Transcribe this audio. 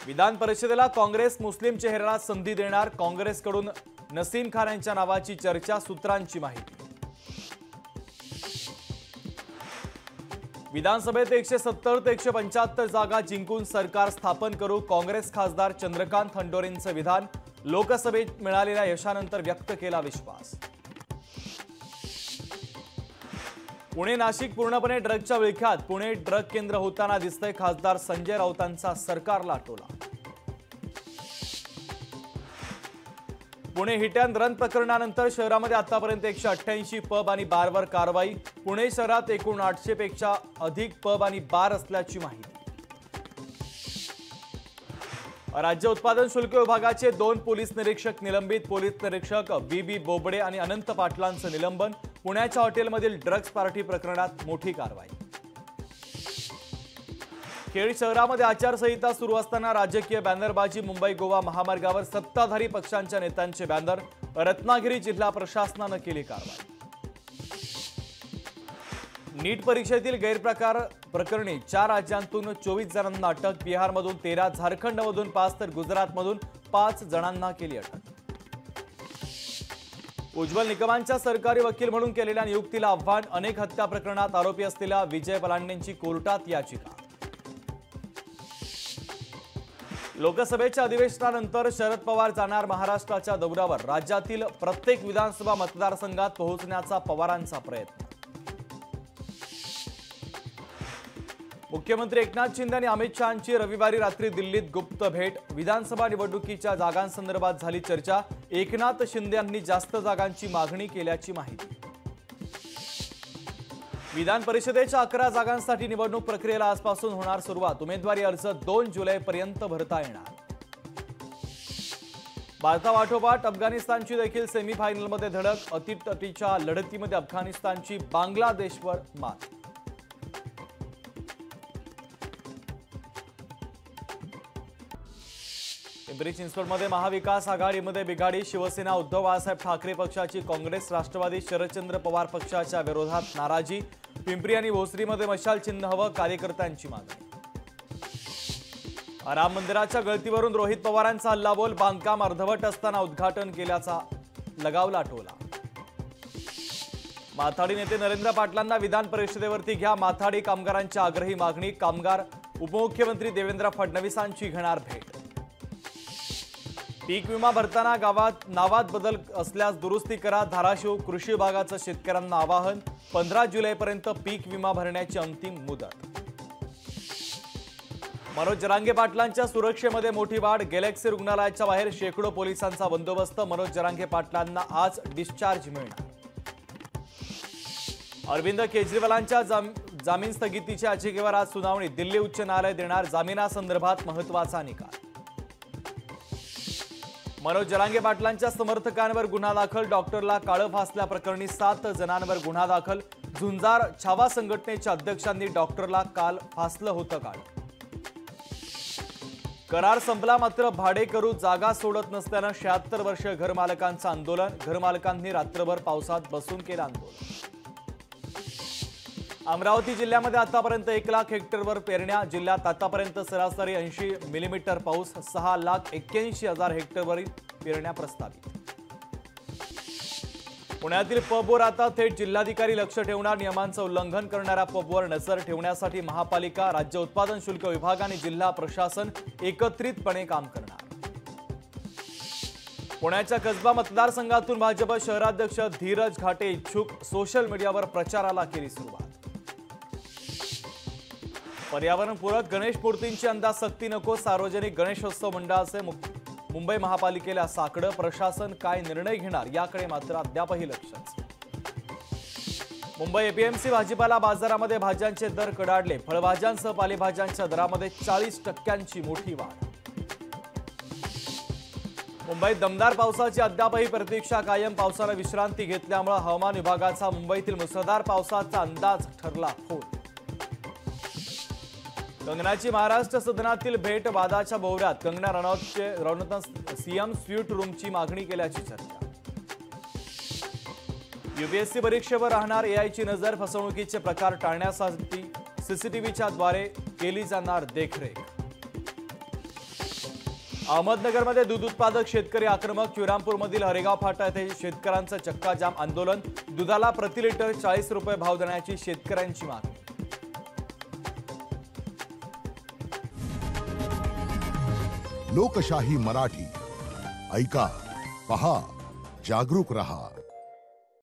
विधान परिषदेला काँग्रेस मुस्लिम चेहऱ्याला संधी देणार, काँग्रेसकडून नसीम खान यांच्या नावाची चर्चा, सूत्रांची माहिती। विधानसभेत 170 ते 175 जागा जिंकून सरकार स्थापन करू, काँग्रेस खासदार चंद्रकांत खंडोरेंचं विधान, लोकसभेत मिळालेल्या यशानंतर व्यक्त केला विश्वास। पुणे नाशिक पूर्णपणे ड्रगच्या विळख्यात, पुणे ड्रग केंद्र होताना दिसतंय, खासदार संजय राऊतांचा सरकारला टोला। पुणे हिट अँड रन प्रकरणानंतर शहरामध्ये आतापर्यंत 188 पब आणि बारवर कारवाई, पुणे शहरात एकूण 800 पेक्षा अधिक पब आणि बार असल्याची माहिती। राज्य उत्पादन शुल्क विभागाचे 2 पोलीस निरीक्षक निलंबित, पोलीस निरीक्षक बी बोबडे आणि अनंत पाटलांचं निलंबन, पुण्याच्या हॉटेलमधील ड्रग्ज पार्टी प्रकरणात मोठी कारवाई। खेड शहरामध्ये आचारसंहिता सुरू असताना राजकीय बॅनरबाजी, मुंबई गोवा महामार्गावर सत्ताधारी पक्षांच्या नेत्यांचे बॅनर, रत्नागिरी जिल्हा प्रशासनानं केली कारवाई। नीट परीक्षेतील गैरप्रकार प्रकरणी 4 राज्यांतून 24 जणांना अटक, बिहारमधून 13, झारखंडमधून 5 तर गुजरातमधून 5 जणांना केली अटक। उज्ज्वल निकमांच्या सरकारी वकील म्हणून केलेल्या नियुक्तीला आव्हान, अनेक हत्या प्रकरणात आरोपी असलेल्या विजय पलांडेंची कोर्टात याचिका। लोकसभेच्या अधिवेशनानंतर शरद पवार जाणार महाराष्ट्राच्या दौऱ्यावर, राज्यातील प्रत्येक विधानसभा मतदारसंघात पोहोचण्याचा पवारांचा प्रयत्न। मुख्यमंत्री एकनाथ शिंदे आणि अमित शहांची रविवारी रात्री दिल्लीत गुप्त भेट, विधानसभा निवडणुकीच्या जागांसंदर्भात झाली चर्चा, एकनाथ शिंदे यांनी जास्त जागांची मागणी केल्याची माहिती। विधान परिषदेच्या 11 जागांसाठी निवडणूक प्रक्रियेला आजपासून होणार सुरुवात, उमेदवारी अर्ज 2 जुलैपर्यंत भरता येणार। भारतापाठोपाठ अफगाणिस्तानची देखील सेमीफायनलमध्ये धडक, अटीतटीच्या लढतीमध्ये अफगाणिस्तानची बांगलादेशवर मात। पिंपरी चिंचवडमध्ये महाविकास आघाडीमध्ये बिघाडी, शिवसेना उद्धव बाळासाहेब ठाकरे पक्षाची काँग्रेस राष्ट्रवादी शरदचंद्र पवार पक्षाच्या विरोधात नाराजी, पिंपरी आणि भोसरीमध्ये मशाल चिन्ह हवं, कार्यकर्त्यांची मागणी। राम मंदिराच्या गळतीवरून रोहित पवारांचा हल्लाबोल, बांधकाम अर्धवट असताना उद्घाटन केल्याचा लगावला टोला। माथाडी नेते नरेंद्र पाटलांना विधान परिषदेवरती घ्या, माथाडी कामगारांची आग्रही मागणी, कामगार उपमुख्यमंत्री देवेंद्र फडणवीसांची घेणार भेट। पीक विमा भरताना नावात बदल असल्यास दुरुस्ती करा, धाराशिव कृषी विभागाचं शेतकऱ्यांना आवाहन, 15 जुलैपर्यंत पीक विमा भरण्याची अंतिम मुदत। मनोज जरांगे पाटलांच्या सुरक्षेमध्ये मोठी वाढ, गॅलेक्सी रुग्णालयाच्या बाहेर शेकडो पोलिसांचा बंदोबस्त, मनोज जरांगे पाटलांना आज डिस्चार्ज मिळणार। अरविंद केजरीवालांच्या जामीन स्थगितीच्या याचिकेवर आज सुनावणी, दिल्ली उच्च न्यायालय देणार जामिनासंदर्भात महत्त्वाचा निकाल। मनोज जरांगे पाटलांच्या समर्थकांवर गुन्हा दाखल, डॉक्टरला काळं फासल्याप्रकरणी 7 जणांवर गुन्हा दाखल, झुंजार छावा संघटनेच्या अध्यक्षांनी डॉक्टरला काल फासलं होतं काळं। करार संपला मात्र भाडेकरू जागा सोडत नसल्यानं 76 वर्षीय घरमालकांचं आंदोलन, घरमालकांनी रात्रभर पावसात बसून केलं आंदोलन। अमरावती जिल्ह्यामध्ये आतापर्यंत 1 लाख हेक्टरवर पेरण्या, जिल्ह्यात आतापर्यंत सरासरी 80 मिलीमीटर पाऊस, 6,81,000 हेक्टरवरील पेरण्या प्रस्तावित। पुण्यातील पबवर आता थेट जिल्हाधिकारी लक्ष ठेवणार, नियमांचं उल्लंघन करणाऱ्या पबवर नजर ठेवण्यासाठी महापालिका, राज्य उत्पादन शुल्क विभाग आणि जिल्हा प्रशासन एकत्रितपणे काम करणार। पुण्याच्या कसबा मतदारसंघातून भाजप शहराध्यक्ष धीरज घाटे इच्छुक, सोशल मीडियावर प्रचाराला केली सुरुवात। पर्यावरणपूरक गणेश मूर्तींची अंदाजसक्ती नको, सार्वजनिक गणेशोत्सव मंडळाचे मुंबई महापालिकेला साकडं, प्रशासन काय निर्णय घेणार याकडे मात्र अद्यापही लक्षच। मुंबई एपीएमसी भाजीपाला बाजारामध्ये भाज्यांचे दर कडाडले, फळभाज्यांसह पालेभाज्यांच्या दरामध्ये 40% मोठी वाढ। मुंबईत दमदार पावसाची अद्यापही प्रतीक्षा कायम, पावसानं विश्रांती घेतल्यामुळे हवामान विभागाचा मुंबईतील मुसळधार पावसाचा अंदाज ठरला फोल। कंगनाची महाराष्ट्र सदनातील भेट वादाच्या भोवऱ्यात, कंगना रनौतनं सीएम स्वीट रूमची मागणी केल्याची चर्चा। यूपीएससी परीक्षेवर राहणार एआयची नजर, फसवणुकीचे प्रकार टाळण्यासाठी सीसीटीव्हीच्या द्वारे केली जाणार देखरेख। अहमदनगरमध्ये दूध उत्पादक शेतकरी आक्रमक. श्रीरामपूरमधील हरेगाव फाटा येथे शेतकऱ्यांचं चक्काजाम आंदोलन. दुधाला प्रति लिटर 40 रुपये भाव देण्याची शेतकऱ्यांची मागणी. लोकशाही मराठी ऐका, पहा, जागरूक रहा.